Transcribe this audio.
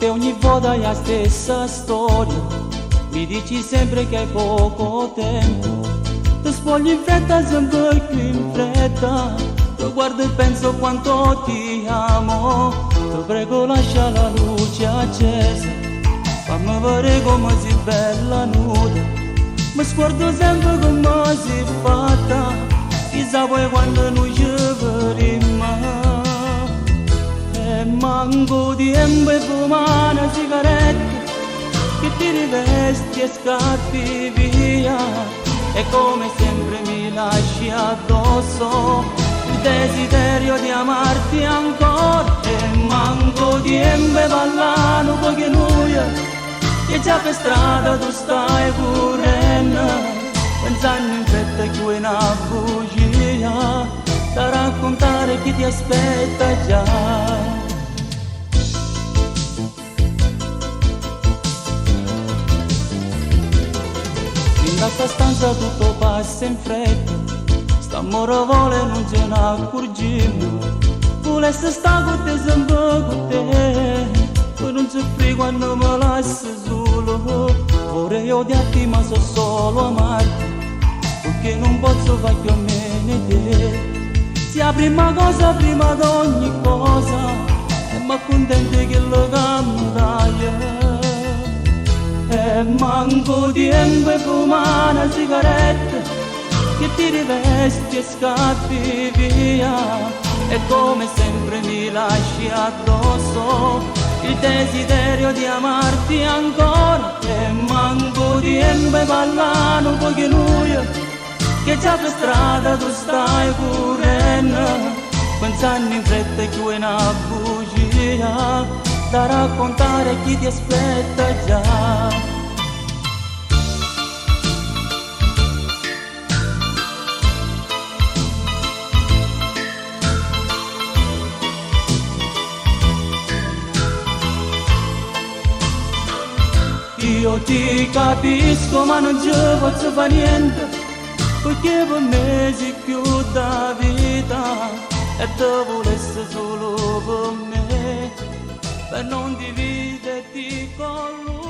Perché ogni volta è la stessa storia, mi dici sempre che hai poco tempo. Ti spoglio in fretta, sempre più in fretta. Ti guardo e penso quanto ti amo. Ti prego lascia la luce accesa, fammi vedere come sei bella nuda. Mi sguardo sempre come sei fatta, chissà poi quando noi ci vedremo. E manco tempo e fuma una sigaretta, che ti rivesti e scappi via. E come sempre mi lasci addosso il desiderio di amarti ancora. E manco tempo e ballare un po' che noia, che già per strada tu stai correndo, pensando in fretta che è una bugia da raccontare chi ti aspetta già. In questa stanza tutto passa in fretta, st'amore vuole non ce ne accorgiamo. Volesse sta con te sempre con te, poi non soffri quando mi lasci solo. Vorrei odiarti ma so solo amarti, perché non posso fare più a me te. Sia prima cosa prima di ogni cosa, e mi accontenti che lo cambia. E manco tempo e fuma una sigaretta, che ti rivesti e scappi via. E come sempre mi lasci addosso il desiderio di amarti ancora. E manco tempo e ballare un po' che noia, che già per strada tu stai correndo, pensando in fretta che è una bugia da raccontare a chi ti aspetta già. Io ti capisco ma non ci posso fare niente, perché per me sei più da vita e te volessi solo per me, per non dividerti con lui.